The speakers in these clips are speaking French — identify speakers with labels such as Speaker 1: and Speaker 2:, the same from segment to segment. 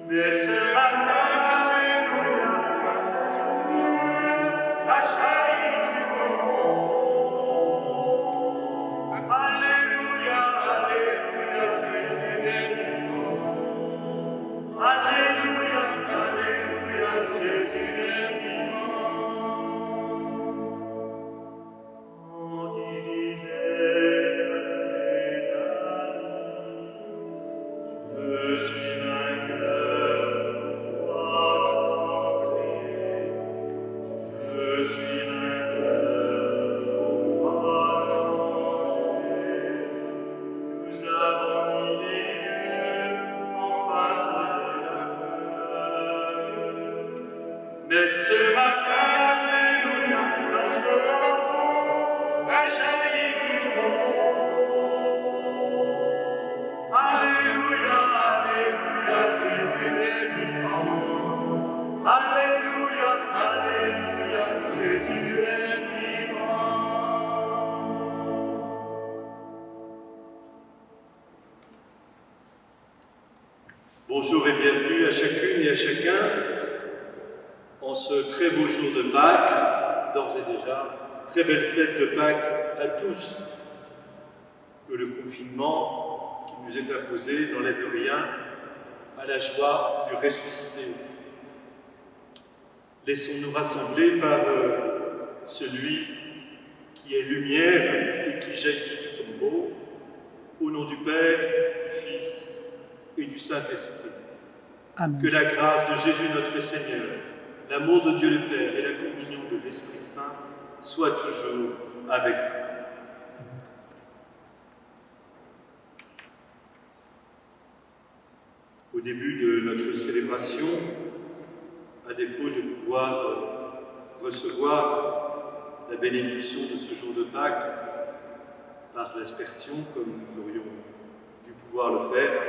Speaker 1: Mais ce matin, alléluia, la charité du moment. Alléluia, alléluia, Jésus est vivant. Alléluia, alléluia, Jésus est vivant. Quand il disait à ses amis, je suis vainqueur, pourquoi trembler? Je suis vainqueur, pourquoi trembler? Nous avons nié Dieu en face de la peur. Mais ce matin, alléluia, notre repos a jailli du repos. Alléluia, alléluia, Jésus est vivant. Alléluia, alléluia, Jésus est vivant. Bonjour et bienvenue à chacune et à chacun en ce très beau jour de Pâques, d'ores et déjà, très belle fête de Pâques à tous, que le confinement qui nous est imposé n'enlève rien à la joie du ressuscité. Laissons-nous rassembler par celui qui est lumière et qui jaillit du tombeau, au nom du Père, du Fils et du Saint-Esprit.
Speaker 2: Amen.
Speaker 1: Que la grâce de Jésus notre Seigneur, l'amour de Dieu le Père et la communion de l'Esprit Saint soient toujours avec vous. Au début de notre célébration, à défaut de pouvoir recevoir la bénédiction de ce jour de Pâques par l'aspersion, comme nous aurions dû pouvoir le faire,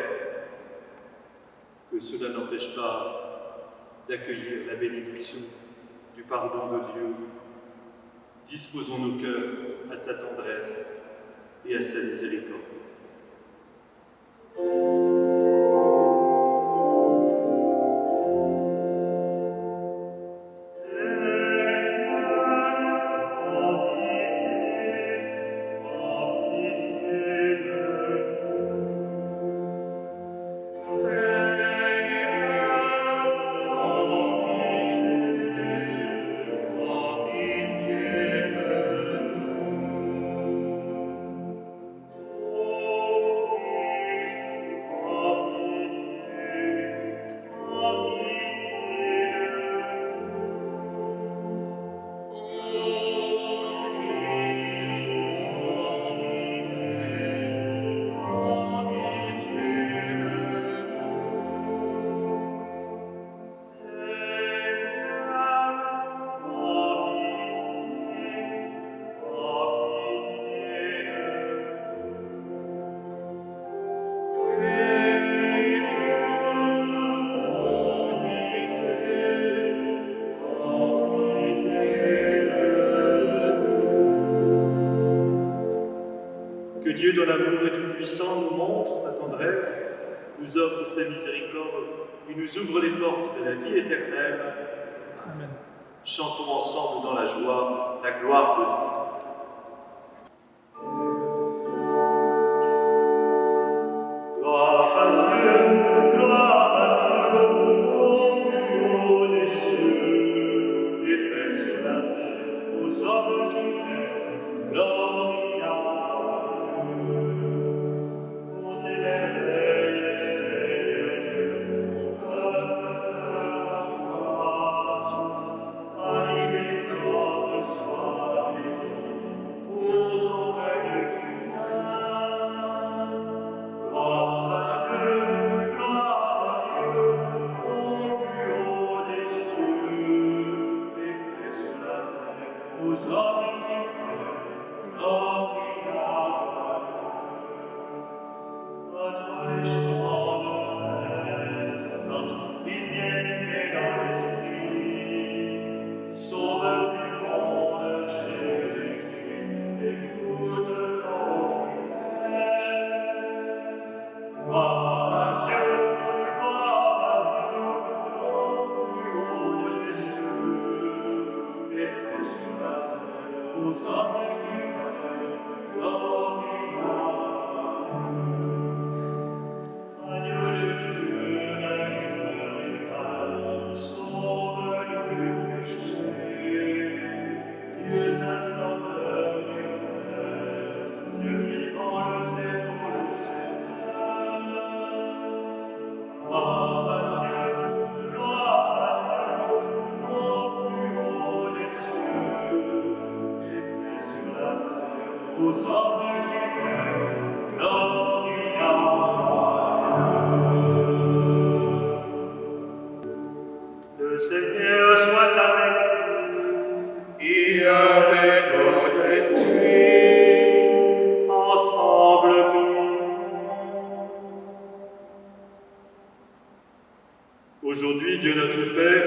Speaker 1: que cela n'empêche pas d'accueillir la bénédiction du pardon de Dieu. Disposons nos cœurs à sa tendresse et à sa miséricorde. Que Dieu, dans l'amour et tout-puissant, nous montre sa tendresse, nous offre sa miséricorde et nous ouvre les portes de la vie éternelle.
Speaker 2: Amen.
Speaker 1: Chantons ensemble dans la joie la gloire de Dieu. Gloire à Dieu, au plus haut des cieux, et paix sur la terre aux hommes qui l'aiment. Gloria à Dieu. Pour tes merveilles, Seigneur Dieu, ton peuple t'embrasse. Amis, les hommes soient bénis. Aujourd'hui, Dieu notre Père,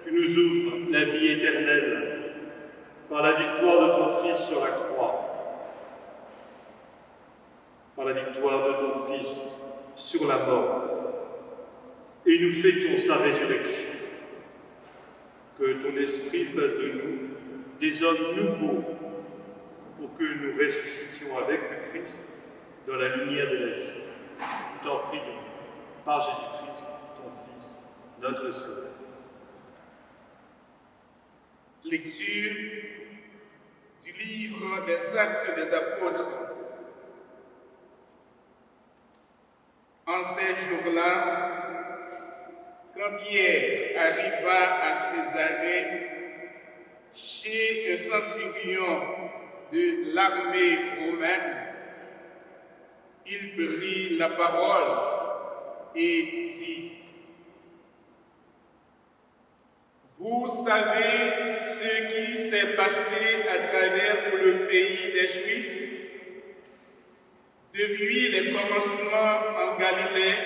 Speaker 1: tu nous ouvres la vie éternelle par la victoire de ton Fils sur la croix, par la victoire de ton Fils sur la mort, et nous fêtons sa résurrection. Que ton Esprit fasse de nous des hommes nouveaux pour que nous ressuscitions avec le Christ dans la lumière de la vie. Nous t'en prions, par Jésus-Christ, ton Fils, notre Seigneur.
Speaker 3: Lecture du livre des Actes des Apôtres. En ces jours-là, quand Pierre arriva à Césarée, chez un centurion de l'armée romaine, il prit la parole et dit: Vous savez ce qui s'est passé à travers tout le pays des Juifs depuis les commencements en Galilée,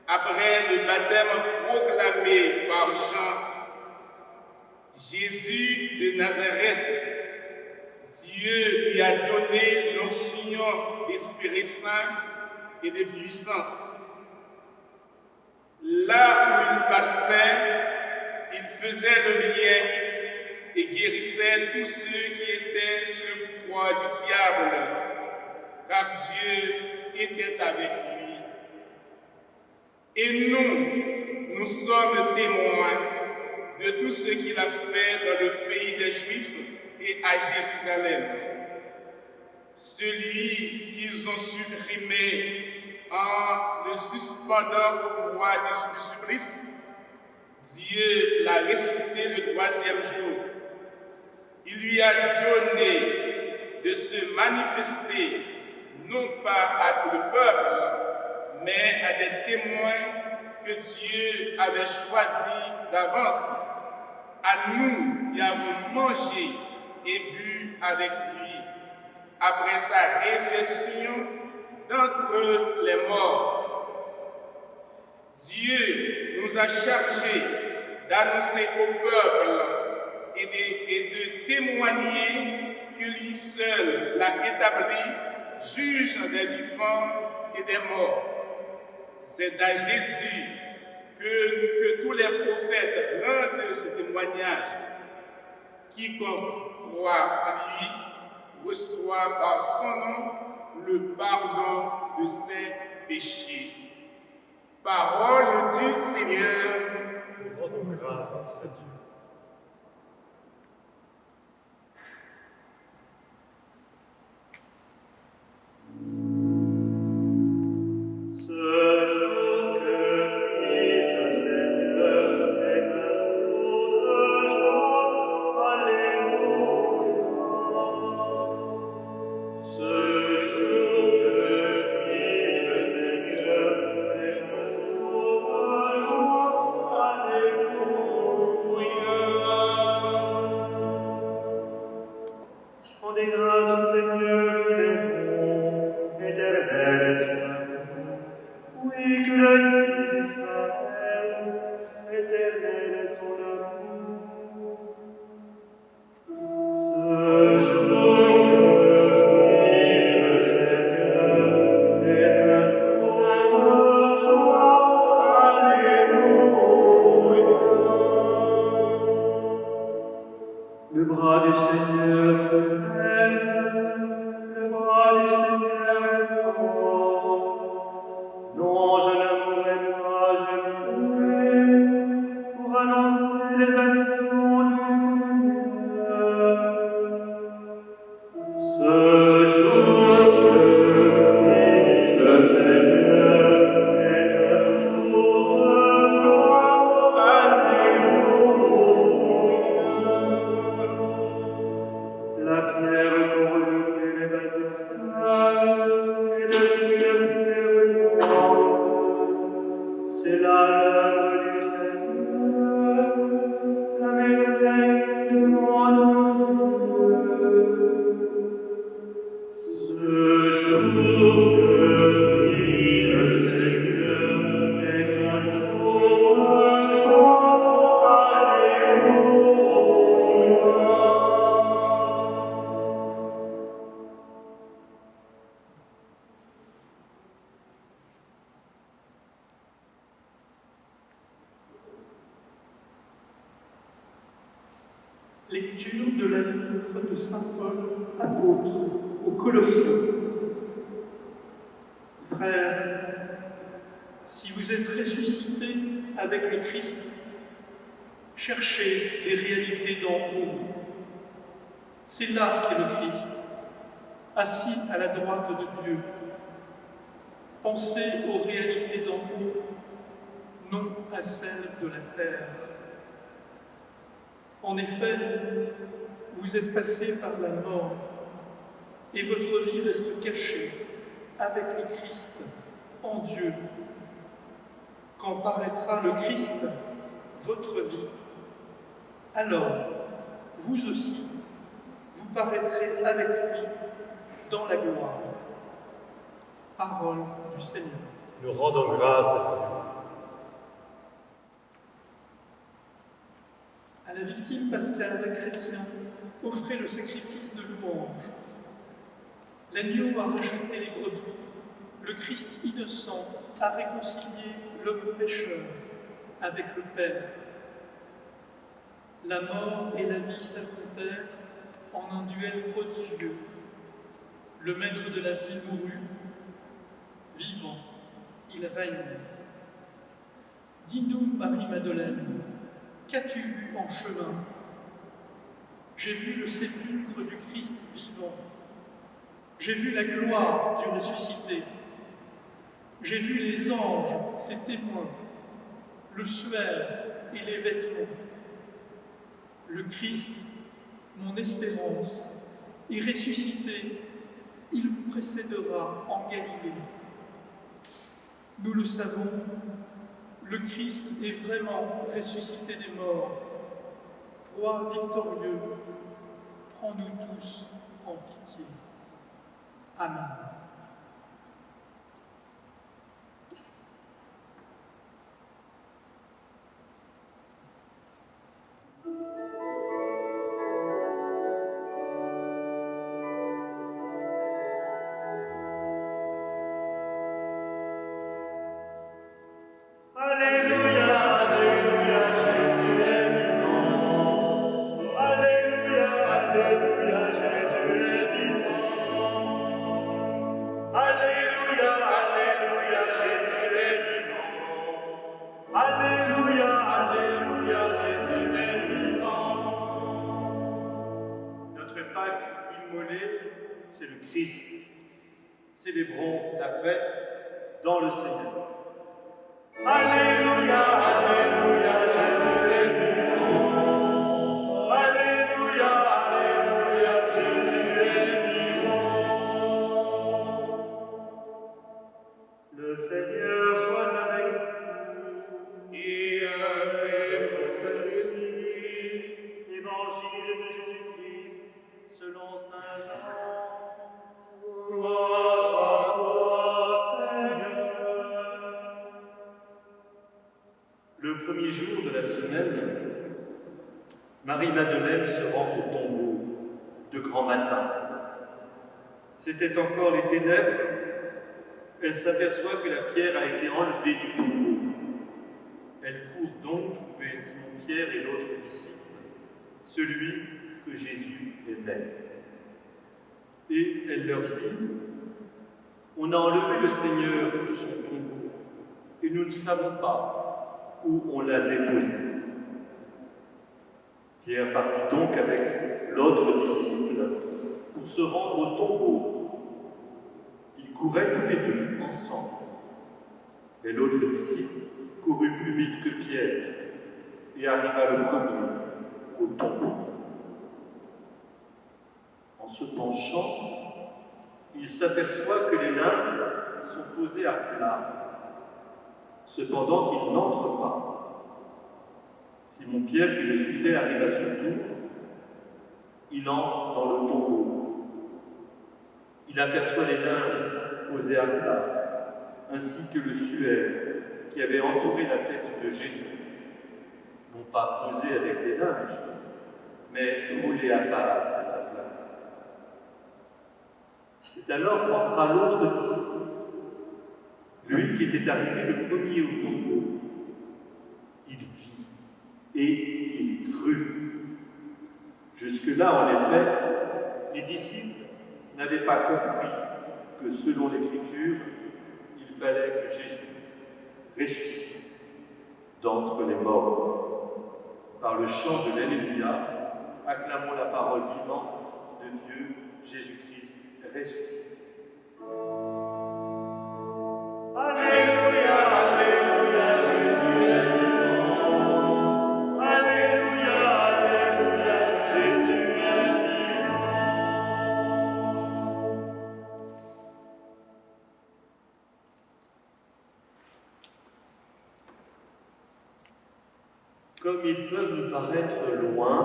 Speaker 3: après le baptême proclamé par Jean. Jésus de Nazareth, Dieu lui a donné l'onction d'Esprit Saint et de puissance. Là où il passait, il faisait le bien et guérissait tous ceux qui étaient sous le pouvoir du diable, car Dieu était avec lui. Et nous sommes témoins de tout ce qu'il a fait dans le pays des Juifs et à Jérusalem. Celui qu'ils ont supprimé en le suspendant au pouvoir du supplice, Dieu l'a ressuscité le troisième jour. Il lui a donné de se manifester, non pas à tout le peuple, mais à des témoins que Dieu avait choisis d'avance, à nous qui avons mangé et bu avec lui après sa résurrection d'entre les morts. Dieu nous a chargés d'annoncer au peuple et de témoigner que lui seul l'a établi, juge des vivants et des morts. C'est à Jésus que tous les prophètes rendent ce témoignage. Quiconque croit en lui reçoit par son nom le pardon de ses péchés. Parole du Seigneur.
Speaker 1: Rendons grâce à Dieu.
Speaker 4: Rendez grâce au Seigneur, il est bon, éternel est son amour. Oui, que la nuit d'Israël, éternel est son amour. Ce jour que fit le Seigneur est un jour de joie. Alléluia. Le bras du Seigneur se lève, le bras du Seigneur est fort. Non, je ne mourrai pas, je vivrai pour annoncer les actions du Seigneur. Ce jour que fit le Seigneur est un jour de joie. Alléluia. La pierre qu'ont rejetée les bâtisseurs est devenue la pierre vivante. C'est là l'œuvre du Seigneur, la merveille devant nos yeux. Ce jour que fit le Seigneur est un
Speaker 2: Lecture de la lettre de saint Paul, apôtre, aux Colossiens. Frères, si vous êtes ressuscités avec le Christ, cherchez les réalités d'en haut. C'est là qu'est le Christ, assis à la droite de Dieu. Pensez aux réalités d'en haut, non à celles de la terre. En effet, vous êtes passés par la mort, et votre vie reste cachée avec le Christ en Dieu. Quand paraîtra le Christ, votre vie, alors vous aussi, vous paraîtrez avec lui dans la gloire. Parole du Seigneur.
Speaker 1: Nous rendons grâce à Seigneur.
Speaker 2: À la victime pascale, les chrétiens offraient le sacrifice de louange. L'agneau a racheté les brebis, le Christ innocent a réconcilié l'homme pécheur avec le Père. La mort et la vie s'affrontèrent en un duel prodigieux. Le maître de la vie mourut, vivant, il règne. Dis-nous, Marie-Madeleine, qu'as-tu vu en chemin? J'ai vu le sépulcre du Christ vivant. J'ai vu la gloire du ressuscité. J'ai vu les anges, ses témoins, le suaire et les vêtements. Le Christ, mon espérance, est ressuscité. Il vous précédera en Galilée. Nous le savons, le Christ est vraiment ressuscité des morts. Roi victorieux, prends-nous tous en pitié. Amen.
Speaker 4: Alléluia, Alléluia, Jésus est vivant. Alléluia, Alléluia, Jésus est vivant. Alléluia, Alléluia, Jésus est vivant. Alléluia, Alléluia, Jésus est vivant.
Speaker 1: Notre Pâque immolée, c'est le Christ. Célébrons la fête dans le Seigneur.
Speaker 4: Alléluia, Alléluia, Jésus est vivant. Alléluia, Alléluia, Jésus est vivant. Le Seigneur soit avec vous.
Speaker 3: Et avec votre esprit.
Speaker 4: Évangile de Jésus-Christ, selon saint Jean. Gloire à toi, Seigneur.
Speaker 1: Le premier jour de la semaine, Marie-Madeleine se rend au tombeau de grand matin. C'était encore les ténèbres. Elle s'aperçoit que la pierre a été enlevée du tombeau. Elle court donc trouver Simon-Pierre et l'autre disciple, celui que Jésus aimait. Et elle leur dit, « On a enlevé le Seigneur de son tombeau, et nous ne savons pas où on l'a déposé. » Pierre partit donc avec l'autre disciple pour se rendre au tombeau. Ils couraient tous les deux ensemble. Mais l'autre disciple courut plus vite que Pierre et arriva le premier au tombeau. En se penchant, il s'aperçoit que les linges sont posés à plat. Cependant, il n'entre pas. Simon-Pierre, qui le suivait, arrive à son tour. Il entre dans le tombeau. Il aperçoit les linges posés à plat, ainsi que le suaire qui avait entouré la tête de Jésus, non pas posé avec les linges, mais roulé à part à sa place. C'est alors qu'entra l'autre disciple, lui qui était arrivé le premier au tombeau. Il vit et il crut. Jusque-là, en effet, les disciples n'avaient pas compris que selon l'Écriture, il fallait que Jésus ressuscite d'entre les morts. Par le chant de l'Alléluia, acclamons la parole vivante de Dieu, Jésus-Christ ressuscité.
Speaker 4: Alléluia, Alléluia, Jésus est vivant. Alléluia, Alléluia, Jésus est vivant.
Speaker 1: Comme ils peuvent nous paraître loin,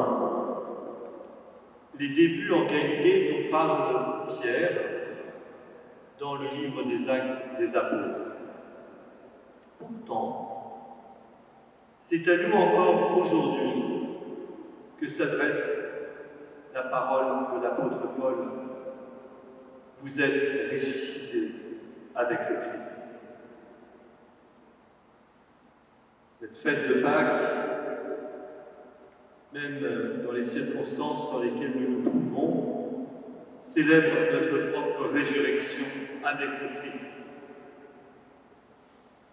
Speaker 1: les débuts en Galilée dont parle Pierre dans le livre des Actes des Apôtres. Pourtant, c'est à nous encore aujourd'hui que s'adresse la parole de l'apôtre Paul. Vous êtes ressuscités avec le Christ. Cette fête de Pâques, même dans les circonstances dans lesquelles nous nous trouvons, célèbre notre propre résurrection avec le Christ.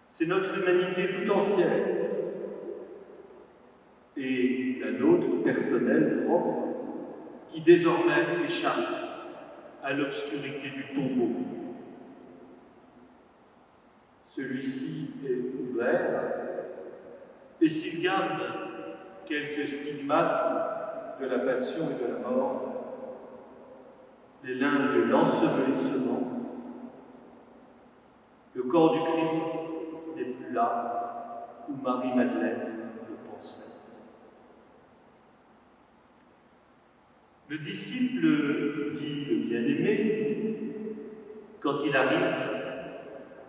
Speaker 1: C'est notre humanité tout entière et la nôtre personnelle propre qui désormais échappe à l'obscurité du tombeau. Celui-ci est ouvert et s'il garde quelques stigmates de la passion et de la mort, les linges de l'ensevelissement, le corps du Christ n'est plus là où Marie-Madeleine le pensait. Le disciple dit le bien-aimé, quand il arrive,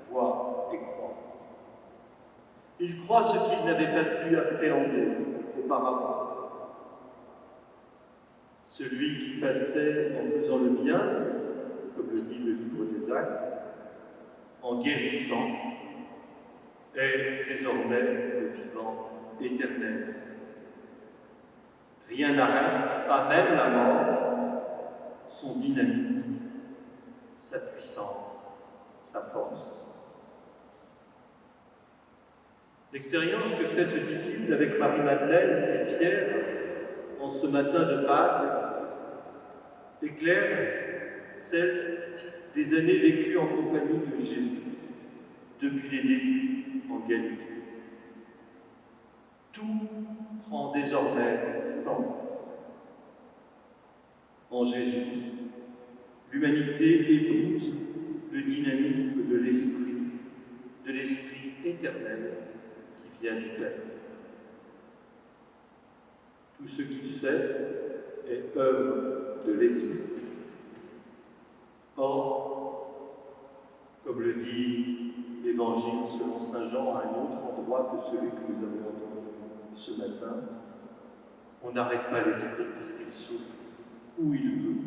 Speaker 1: voit et croit. Il croit ce qu'il n'avait pas pu appréhender auparavant. Celui qui passait en faisant le bien, comme le dit le livre des Actes, en guérissant, est désormais le vivant éternel. Rien n'arrête, pas même la mort, son dynamisme, sa puissance, sa force. L'expérience que fait ce disciple avec Marie-Madeleine et Pierre en ce matin de Pâques éclaire celle des années vécues en compagnie de Jésus depuis les débuts en Galilée. Tout prend désormais sens. En Jésus, l'humanité épouse le dynamisme de l'Esprit éternel qui vient du Père. Tout ce qu'il fait est œuvre de l'Esprit. Or, comme le dit l'Évangile selon saint Jean à un autre endroit que celui que nous avons entendu ce matin, on n'arrête pas l'Esprit puisqu'il souffle où il veut.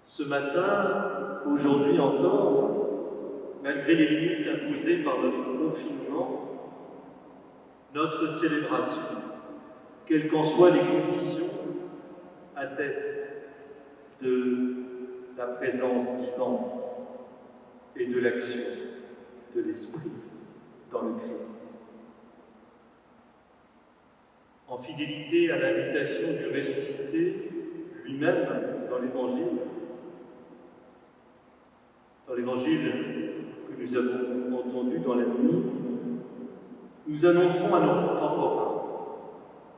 Speaker 1: Ce matin, aujourd'hui encore, malgré les limites imposées par notre confinement, notre célébration, quelles qu'en soient les conditions, atteste de la présence vivante et de l'action de l'Esprit dans le Christ. En fidélité à l'invitation du ressuscité lui-même dans l'Évangile que nous avons entendu dans la nuit, nous annonçons à nos contemporains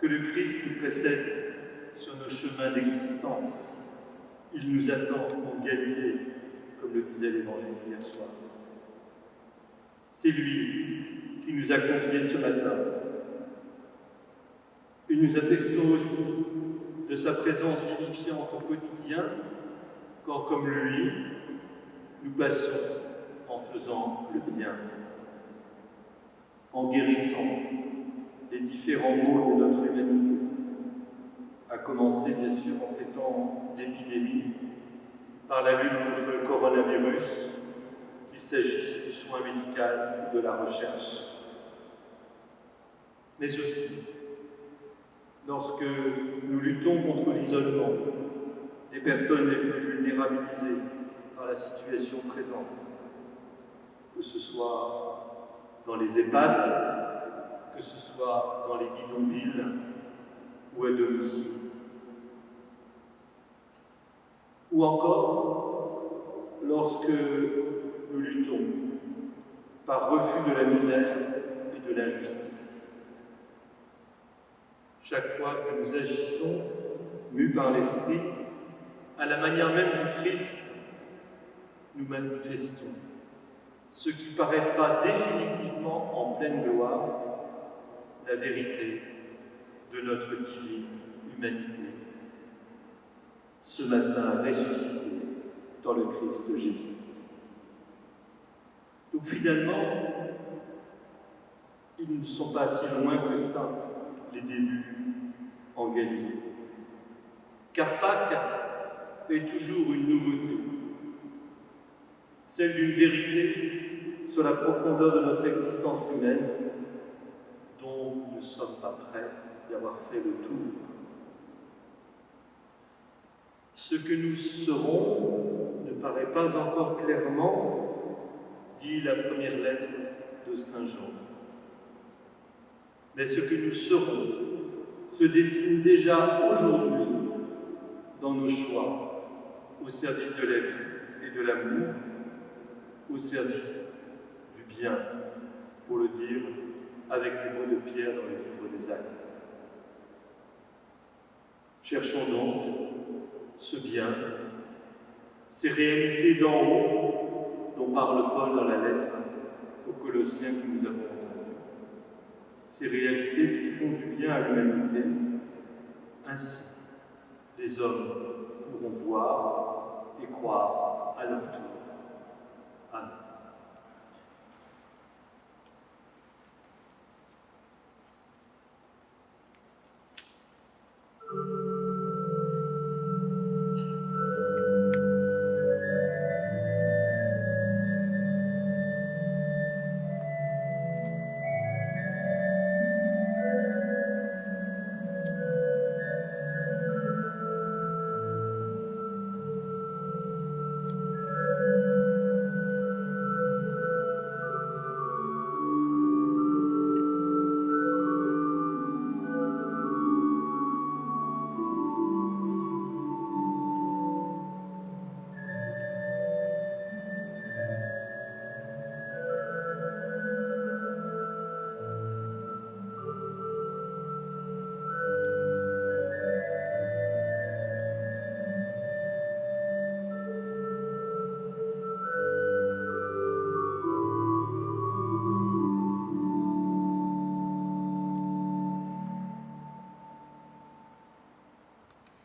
Speaker 1: que le Christ nous précède sur nos chemins d'existence. Il nous attend en Galilée, comme le disait l'Évangile hier soir. C'est lui qui nous a confiés ce matin. Et nous attestons aussi de sa présence vivifiante au quotidien, quand, comme lui, nous passons en faisant le bien, en guérissant les différents maux de notre humanité, à commencer bien sûr en ces temps d'épidémie, par la lutte contre le coronavirus, qu'il s'agisse du soin médical ou de la recherche, mais aussi lorsque nous luttons contre l'isolement des personnes les plus vulnérabilisées par la situation présente, que ce soit dans les EHPAD, que ce soit dans les bidonvilles ou à domicile. Ou encore, lorsque nous luttons par refus de la misère et de l'injustice. Chaque fois que nous agissons, mus par l'Esprit, à la manière même du Christ, nous manifestons ce qui paraîtra définitivement en pleine gloire, la vérité de notre divine humanité, ce matin ressuscité dans le Christ de Jésus. Donc finalement, ils ne sont pas si loin que ça, les débuts en Galilée. Car Pâques est toujours une nouveauté, celle d'une vérité sur la profondeur de notre existence humaine, dont nous ne sommes pas prêts d'avoir fait le tour. Ce que nous serons ne paraît pas encore clairement, dit la première lettre de Saint Jean. Mais ce que nous serons se dessine déjà aujourd'hui dans nos choix, au service de la vie et de l'amour, au service du bien, pour le dire avec les mots de Pierre dans le livre des Actes. Cherchons donc ce bien, ces réalités d'en haut dont parle Paul dans la lettre aux Colossiens que nous avons entendues. Ces réalités qui font du bien à l'humanité. Ainsi, les hommes pourront voir et croire à leur tour. Amen.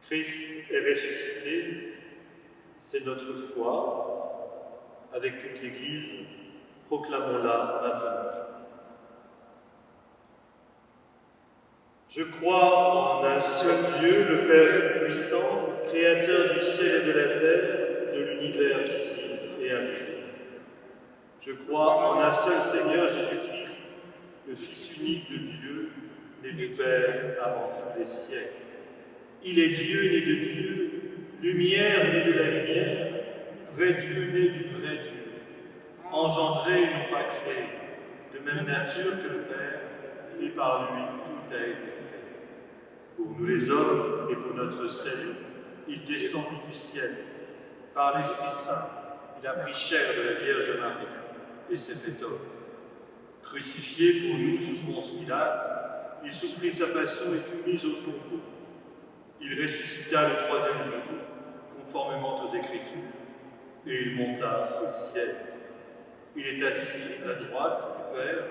Speaker 1: Christ est ressuscité, c'est notre foi. Avec toute l'Église, proclamons-la maintenant. Je crois en un seul Dieu, le Père Tout-Puissant, Créateur du ciel et de la terre, de l'univers visible et invisible. Je crois en un seul Seigneur Jésus-Christ, le Fils unique de Dieu, né du Père avant tous les siècles. Il est Dieu né de Dieu, lumière née de la lumière, vrai Dieu né du vrai Dieu, engendré et non pas créé, de même nature que le Père, et par lui tout a été fait. Pour nous les hommes et pour notre salut, il descendit du ciel. Par l'Esprit Saint, il a pris chair de la Vierge Marie et s'est fait homme. Crucifié pour nous sous Ponce Pilate, il souffrit sa passion et fut mis au tombeau. Il ressuscita le troisième jour, conformément aux Écritures, et il monta au ciel. Il est assis à droite du Père.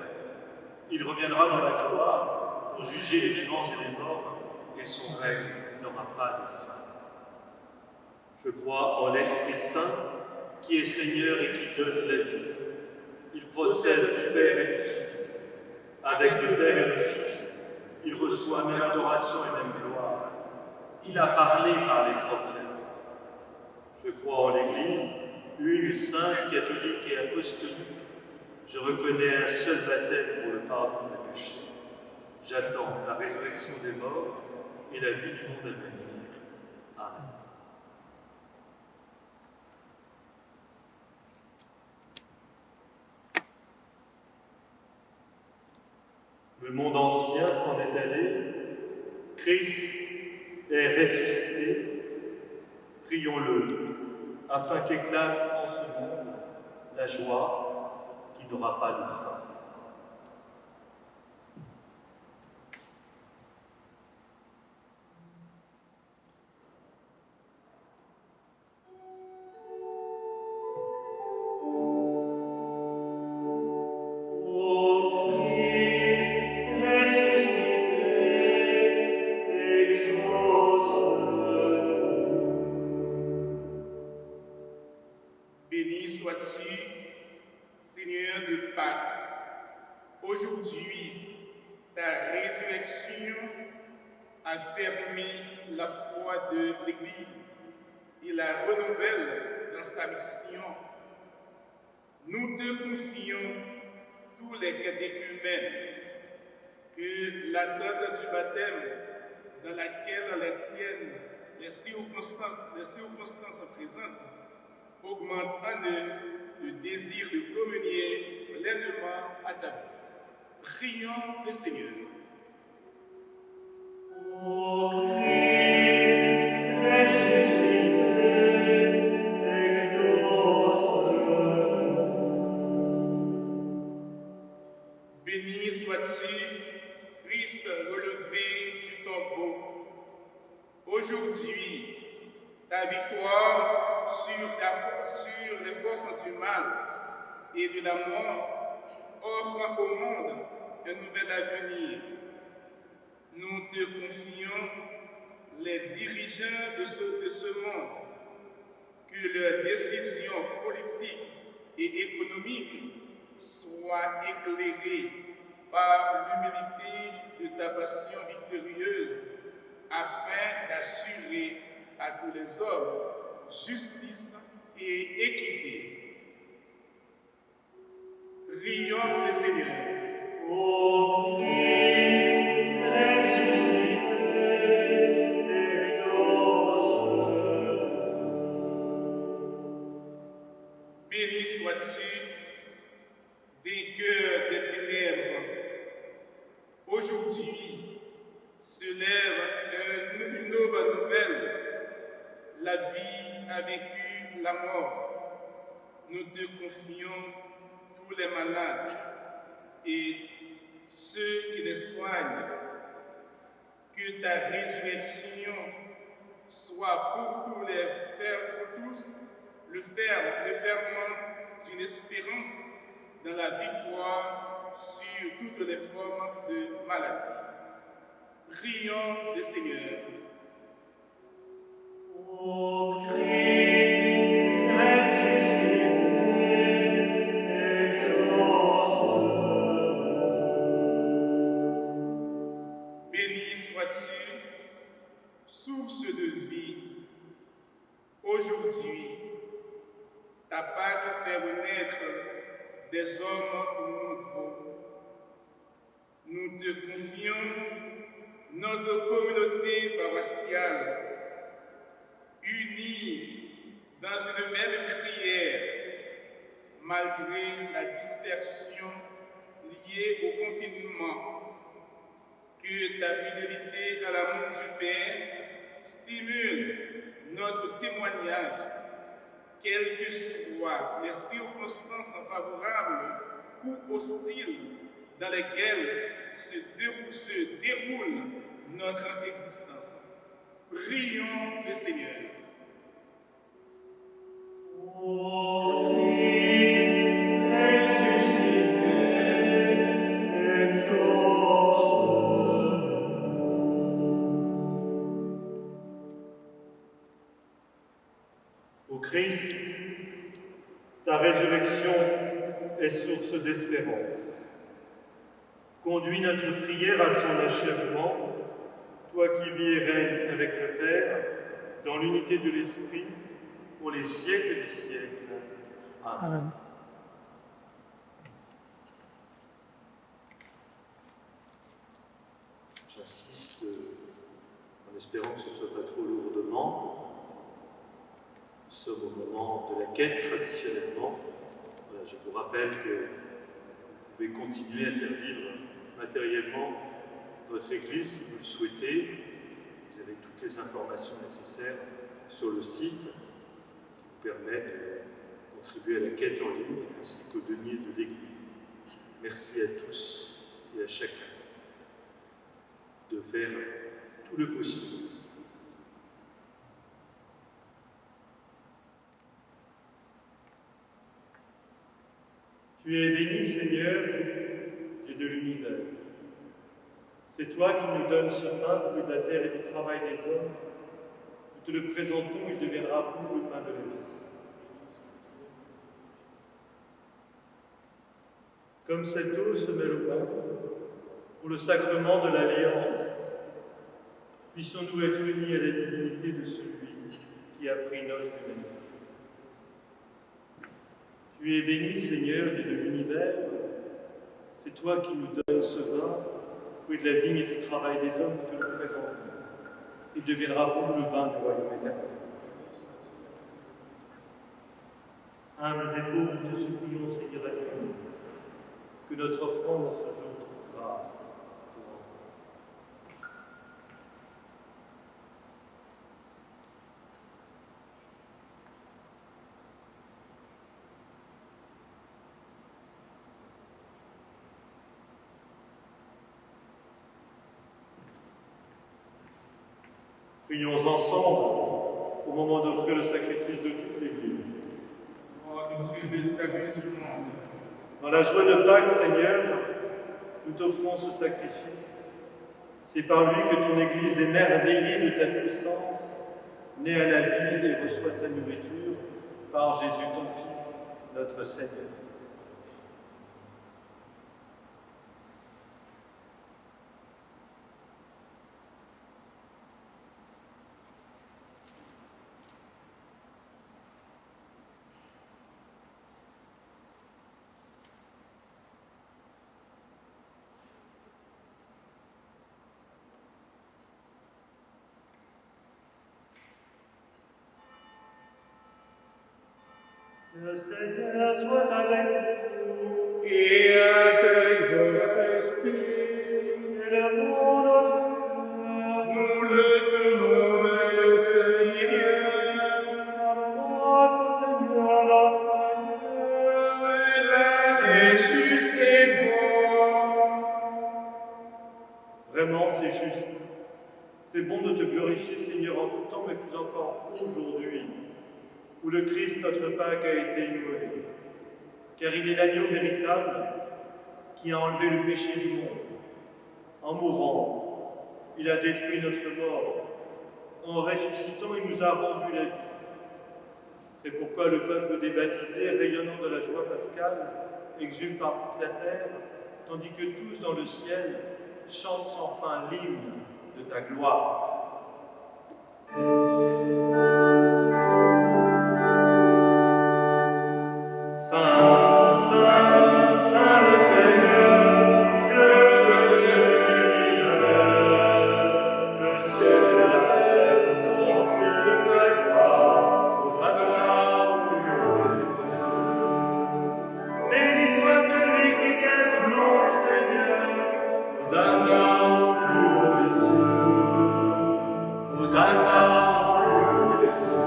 Speaker 1: Il reviendra dans la gloire pour juger les vivants et les morts, et son règne n'aura pas de fin. Je crois en l'Esprit Saint, qui est Seigneur et qui donne la vie. Il procède du Père et du Fils. Avec le Père et le Fils, il reçoit même adoration et même gloire. Il a parlé par les prophètes. Je crois en l'Église, une, sainte, catholique et apostolique. Je reconnais un seul baptême pour le pardon des péchés. J'attends la résurrection des morts et la vie du monde à venir. Amen. Le monde ancien s'en est allé, Christ est ressuscité, prions-le, afin qu'éclate en ce monde la joie qui n'aura pas de fin.
Speaker 3: Béni sois-tu, Seigneur de Pâques. Aujourd'hui, ta résurrection a fermé la foi de l'Église et la renouvelle dans sa mission. Nous te confions tous les catéchumènes que la date du baptême dans laquelle les tiennes, les circonstances présentes, augmente en eux le désir de communier pleinement à ta vie. Prions le Seigneur.
Speaker 4: Ô Christ, ressuscité, exauce.
Speaker 3: Béni sois-tu, Christ relevé du tombeau. Aujourd'hui, ta victoire sur les forces du mal et de la mort offre au monde un nouvel avenir. Nous te confions les dirigeants de ce monde, que leurs décisions politiques et économiques soient éclairées par l'humilité de ta passion victorieuse, afin d'assurer à tous les hommes justice et équité. Prions le Seigneur.
Speaker 4: Ô Christ, ressuscité, exauce.
Speaker 3: Béni sois-tu, vainqueur des ténèbres. Aujourd'hui se lève une noble nouvelle. La vie a vaincu la mort. Nous te confions tous les malades et ceux qui les soignent. Que ta résurrection soit pour tous le ferment d'une espérance dans la victoire sur toutes les formes de maladie. Prions le Seigneur.
Speaker 4: Ô Christ, ressuscité, exauce.
Speaker 3: Béni sois-tu, source de vie. Aujourd'hui, ta Pâque fait renaître des hommes nouveaux. Nous te confions notre communauté paroissiale, unie dans une même prière, malgré la dispersion liée au confinement. Que ta fidélité à l'amour du Père stimule notre témoignage, quelles que soient les circonstances favorables ou hostiles dans lesquelles se déroule notre existence. Prions le Seigneur.
Speaker 4: Ô Christ, ressuscité, exauce.
Speaker 1: Ô Christ, ta résurrection est source d'espérance. Conduis notre prière à son achèvement, toi qui vis et règnes avec le Père, dans l'unité de l'Esprit, pour les siècles des siècles. Amen.
Speaker 2: Amen.
Speaker 1: J'insiste espérant que ce ne soit pas trop lourdement. Nous sommes au moment de la quête traditionnellement. Voilà, je vous rappelle que vous pouvez continuer à faire vivre matériellement votre Église si vous le souhaitez. Vous avez toutes les informations nécessaires sur le site qui vous permet de contribuer à la quête en ligne ainsi qu'au denier de l'Église. Merci à tous et à chacun de faire tout le possible.
Speaker 4: Tu es béni, Seigneur, Dieu de l'univers. C'est toi qui nous donnes ce pain, fruit de la terre et du travail des hommes. Nous te le présentons, il deviendra pour nous le pain de la vie. Comme cette eau se mêle au vin, pour le sacrement de l'alliance, puissions-nous être unis à la divinité de celui qui a pris notre humanité. Tu es béni, Seigneur, Dieu de l'univers. C'est toi qui nous donnes ce vin, fruit de la vigne et du travail des hommes, nous te le présentons. Il deviendra pour nous le vin du royaume éternel. Humbles et pauvres, nous te supplions, Seigneur, à Dieu, que notre offrande en ce jour trouve grâce. Prions ensemble au moment d'offrir le sacrifice de toute l'Église. Dans la joie de Pâques, Seigneur, nous t'offrons ce sacrifice. C'est par lui que ton Église, émerveillée de ta puissance, naît à la vie et reçoit sa nourriture par Jésus ton Fils, notre Seigneur. Le Seigneur soit avec vous.
Speaker 3: Et avec votre esprit,
Speaker 4: Élevons notre cœur.
Speaker 3: nous le devons au Seigneur.
Speaker 4: Grâce au Seigneur notre Dieu.
Speaker 3: Cela est juste et bon.
Speaker 4: Vraiment, c'est juste. C'est bon de te glorifier, Seigneur, en tout temps, mais plus encore aujourd'hui, où le Christ, notre Pâque, a été immolé. Car il est l'agneau véritable qui a enlevé le péché du monde. En mourant, il a détruit notre mort. En ressuscitant, il nous a rendu la vie. C'est pourquoi le peuple des baptisés, rayonnant de la joie pascale, exulte par toute la terre, tandis que tous dans le ciel chantent sans fin l'hymne de ta gloire. Saint, Saint, Saint le Seigneur, Dieu de l'univers, le ciel et la terre sont remplis de ta gloire. Hosanna au plus haut des cieux. Béni soit celui qui vient au nom du Seigneur. Hosanna au plus haut des cieux. Hosanna au plus haut des cieux.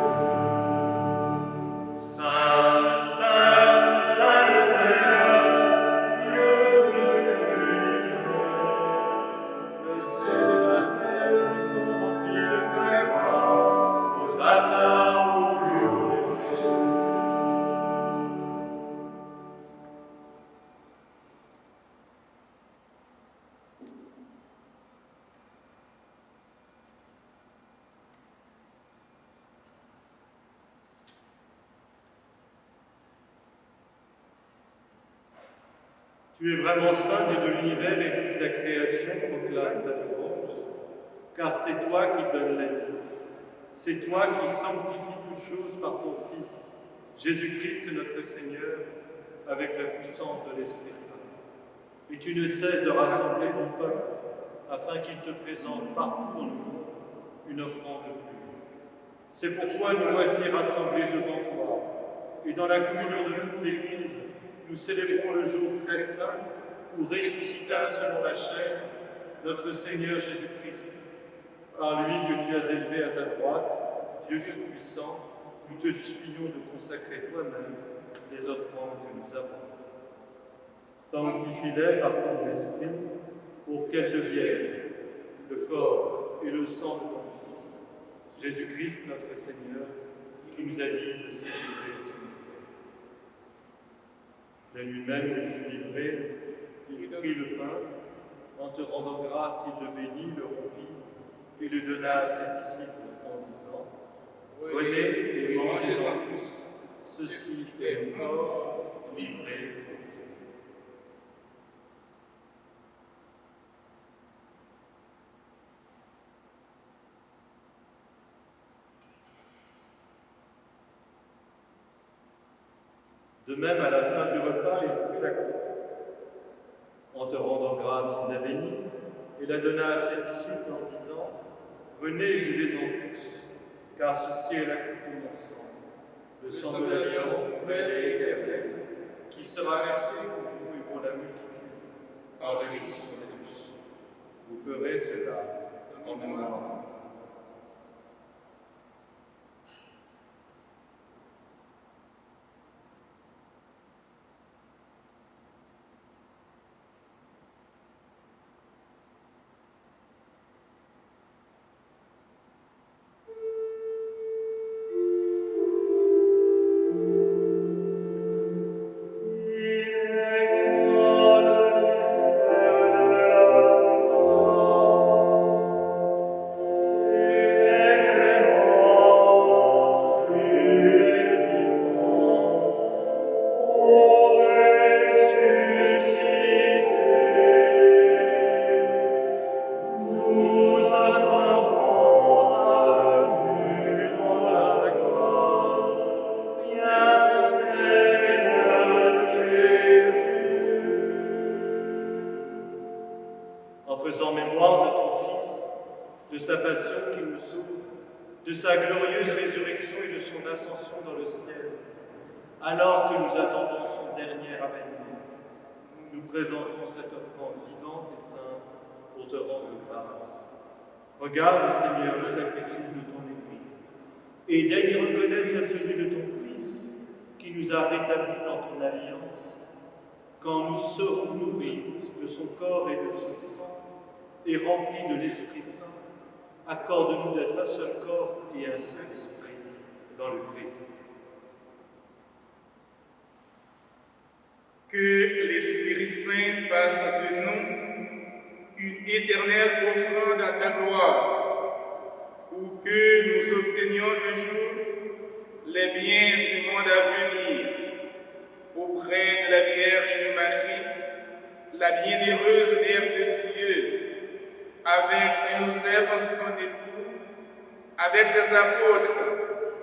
Speaker 4: Tu es vraiment saint, Dieu de l'univers, et toute la création proclame ta louange, car c'est toi qui donnes la vie. C'est toi qui sanctifies toutes choses par ton Fils, Jésus-Christ notre Seigneur, avec la puissance de l'Esprit Saint. Et tu ne cesses de rassembler ton peuple, afin qu'il te présente partout dans le monde
Speaker 1: une offrande de plus. C'est pourquoi nous voici rassemblés devant toi, et dans la communion de toute l'Église, nous célébrons le jour très saint où ressuscita selon la chair notre Seigneur Jésus-Christ. Par lui que tu as élevé à ta droite, Dieu Tout-Puissant, nous te supplions de consacrer toi-même les offrandes que nous avons. Sanctifie-les par ton esprit pour qu'elles deviennent le corps et le sang de ton Fils, Jésus-Christ notre Seigneur, qui nous a dit de célébrer ce mystère. La nuit même où il fut livré, il prit le pain, en te rendant grâce, il le bénit, le rompit, et le donna à ses disciples en disant : Venez et mangez-en tous, ceci est mon corps livré pour vous. De même, à la fin du repas, il prit la coupe. En te rendant grâce, il la bénit et la donna à ses disciples en disant : Venez et buvez-en tous, car ceci est la coupe de mon sang, le sang de l'alliance nouvelle et éternelle, qui sera versé pour vous et pour la multitude, par la rémission des péchés. Vous ferez cela en mémoire de moi. En faisant mémoire de ton Fils, de sa passion qui nous sauve, de sa glorieuse résurrection et de son ascension dans le ciel, alors que nous attendons son dernier avènement, nous présentons cette offrande vivante et sainte pour te rendre grâce. Regarde, Seigneur, le sacrifice de ton Église, et daigne reconnaître celui de ton Fils, qui nous a rétablis dans ton alliance. Quand nous serons nourris de son corps et de son sang, et remplis de l'Esprit Saint, accorde-nous d'être un seul corps et un seul esprit dans le Christ.
Speaker 3: Que l'Esprit Saint fasse de nous une éternelle offrande à ta gloire, pour que nous obtenions un jour les biens du monde à venir, auprès de la Vierge Marie, la bienheureuse Mère de Dieu, avec Saint Joseph son époux, avec les apôtres,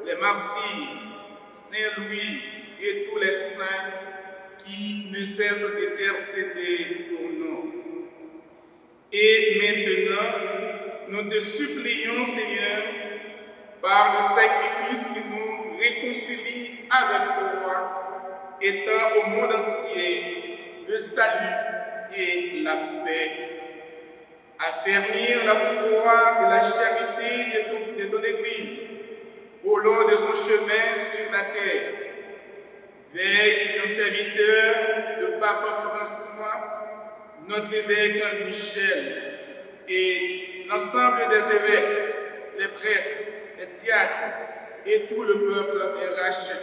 Speaker 3: les martyrs, Saint Louis et tous les saints qui ne cessent d'intercéder pour nous. Et maintenant, nous te supplions, Seigneur, par le sacrifice qui nous réconcilie avec toi, étant au monde entier le salut et la paix, affermir la foi et la charité de ton Église au long de son chemin sur la terre. Veille sur ton serviteur, le pape François, notre évêque Michel et l'ensemble des évêques, les prêtres, les diacres et tout le peuple est racheté.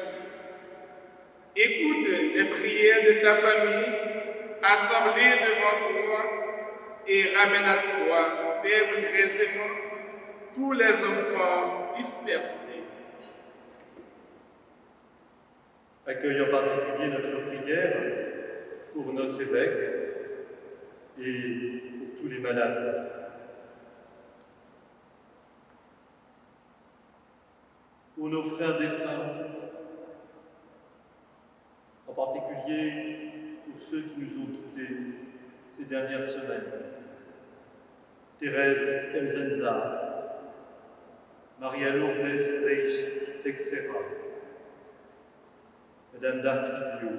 Speaker 3: Écoute les prières de ta famille assemblée devant toi et ramène à toi, Père très aimant, tous les enfants dispersés.
Speaker 1: Accueille en particulier notre prière pour notre évêque et pour tous les malades. Pour nos frères défunts, en particulier pour ceux qui nous ont quittés ces dernières semaines. Thérèse Elzenza, Maria Lourdes Reich Texera, Madame d'Arquivio,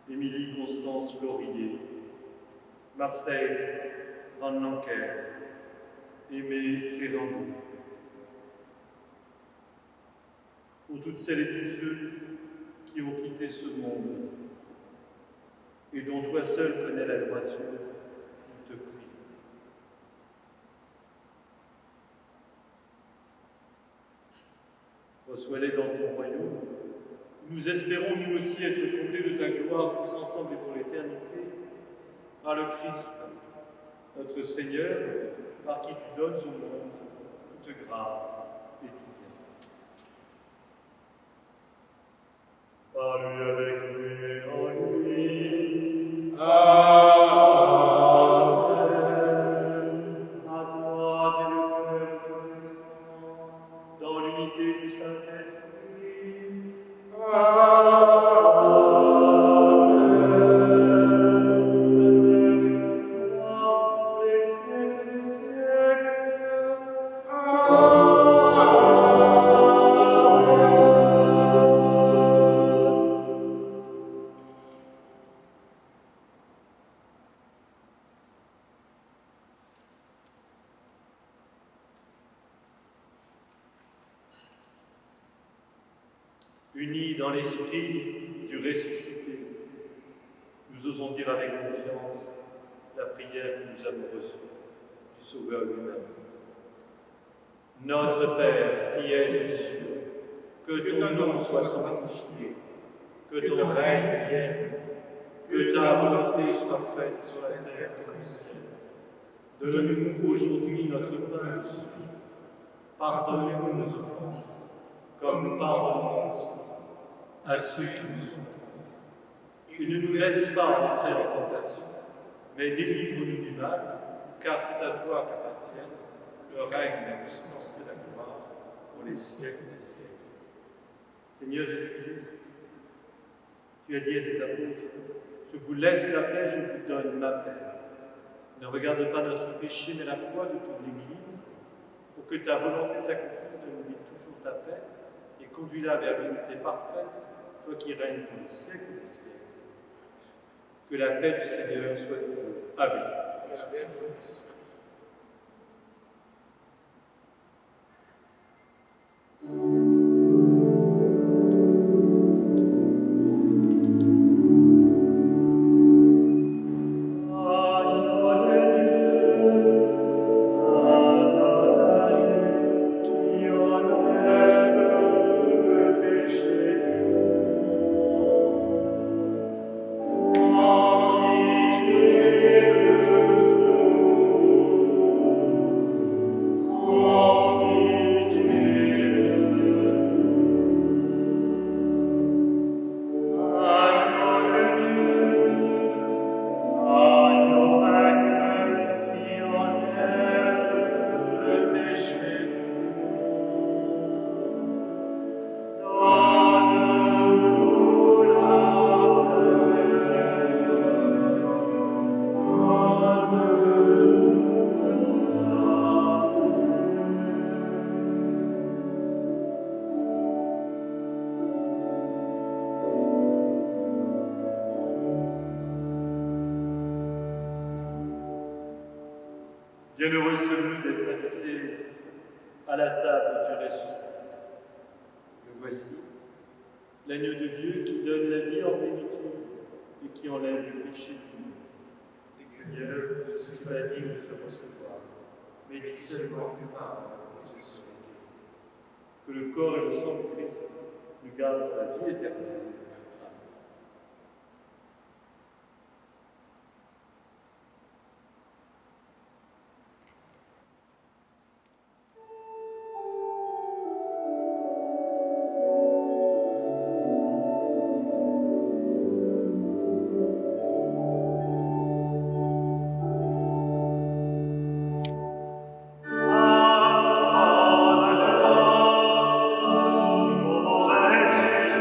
Speaker 1: Émilie Constance Laurier, Marseille Van Lanker, Aimé Ferrando. Pour toutes celles et tous ceux qui ont quitté ce monde et dont toi seul connais la droiture, je te prie. Reçois-les dans ton royaume. Nous espérons nous aussi être comblés de ta gloire tous ensemble et pour l'éternité, par le Christ, notre Seigneur, par qui tu donnes au monde toute grâce et tout bien. Par lui, avec lui, en lui. Amen. À toi, Dieu le Père Tout-Puissant, dans l'unité du Saint-Esprit. Unis dans l'esprit du ressuscité, nous osons dire avec confiance la prière que nous avons reçue du Sauveur lui-même. Notre Père qui es aux cieux, que ton nom soit sanctifié, que ton règne vienne, que ta volonté soit faite sur la terre comme au ciel. Donne-nous aujourd'hui notre pain de ce jour. Pardonne-nous nos offenses, comme nous pardonnons aussi à ceux qui nous ont offensés. Et ne nous laisse pas entrer en tentation, mais délivre-nous du mal, car c'est à toi qu'appartiennent le règne, la puissance et la gloire pour les siècles des siècles. Seigneur Jésus-Christ, tu as dit à tes apôtres, je vous laisse la paix, je vous donne ma paix. Ne regarde pas notre péché, mais la foi de ton Église, pour que ta volonté s'accomplisse, donne-lui toujours ta paix, et conduis-la vers l'unité parfaite, toi qui règnes pour les siècles des siècles. Que la paix du Seigneur soit toujours avec vous.
Speaker 3: Et avec votre esprit.
Speaker 1: Bienheureux celui d'être invité à la table du ressuscité. Le voici, l'agneau de Dieu qui donne la vie en plénitude et qui enlève le péché du monde. Seigneur, je ne suis pas digne de te recevoir, mais dis seulement une parole et je serai guéri. Que le corps et le sang du Christ nous gardent pour la vie éternelle.
Speaker 4: Ressuscité.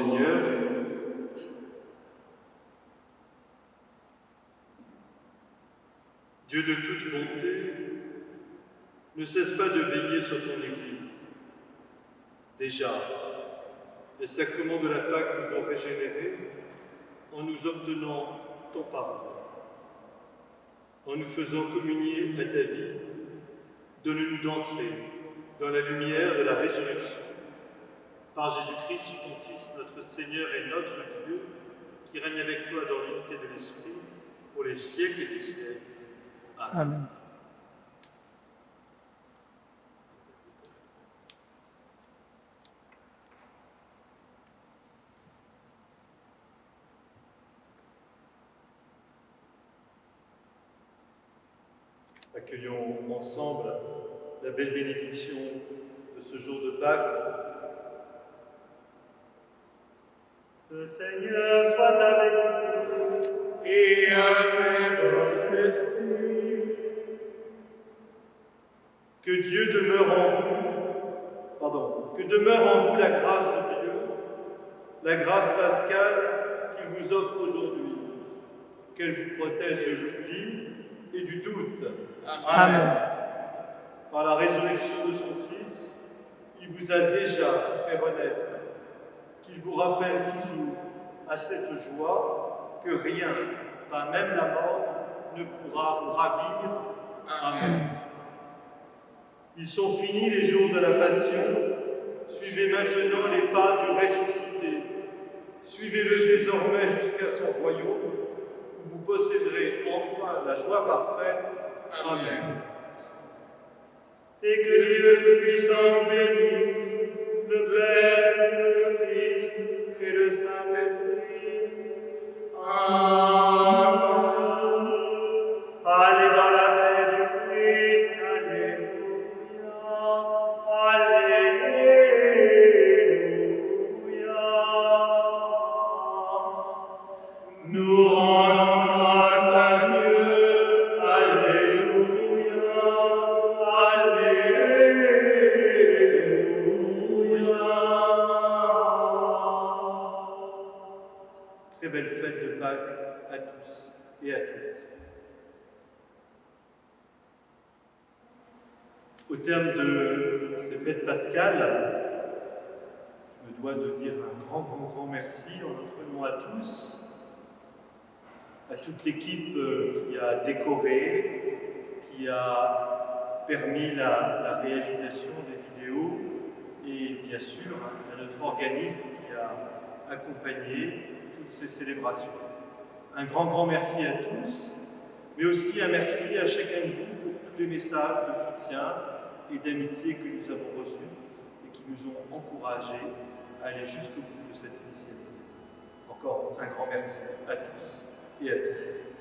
Speaker 1: Seigneur. Dieu de toute bonté, ne cesse pas de veiller sur ton Église. Déjà, les sacrements de la Pâque nous ont régénérés en nous obtenant ton pardon. En nous faisant communier à ta vie, donne-nous d'entrer dans la lumière de la résurrection. Par Jésus-Christ, ton Fils, notre Seigneur et notre Dieu, qui règne avec toi dans l'unité de l'Esprit, pour les siècles et des siècles. Amen.
Speaker 2: Amen.
Speaker 1: Accueillons ensemble la belle bénédiction de ce jour de Pâques.
Speaker 4: Le Seigneur soit avec vous.
Speaker 3: Et avec votre esprit.
Speaker 1: Que Dieu demeure en vous, que demeure en vous la grâce de Dieu, la grâce pascale qu'il vous offre aujourd'hui, qu'elle vous protège de l'oubli et du doute.
Speaker 2: Amen.
Speaker 1: Par la résurrection de son Fils, il vous a déjà fait renaître, qu'il vous rappelle toujours à cette joie que rien, pas même la mort, ne pourra vous ravir. Amen. Ils sont finis les jours de la Passion. Suivez maintenant les pas du ressuscité. Suivez-le désormais jusqu'à son royaume, où vous posséderez enfin la joie parfaite. Amen.
Speaker 4: Et que Dieu Tout-Puissant bénisse le Père, le Fils et le Saint-Esprit.
Speaker 3: Amen.
Speaker 4: Allez dans la paix du Christ. Alléluia. Alléluia.
Speaker 3: Nous rendons grâce à Dieu.
Speaker 4: Alléluia. Alléluia.
Speaker 1: Très belle fête de Pâques à tous et à toutes. Au terme de ces fêtes pascales, je me dois de dire un grand merci en notre nom à tous, à toute l'équipe qui a décoré, qui a permis la réalisation des vidéos et bien sûr à notre organisme qui a accompagné toutes ces célébrations. Un grand merci à tous, mais aussi un merci à chacun de vous pour tous les messages de soutien et d'amitié que nous avons reçus et qui nous ont encouragés à aller jusqu'au bout de cette initiative. Encore un grand merci à tous et à toutes.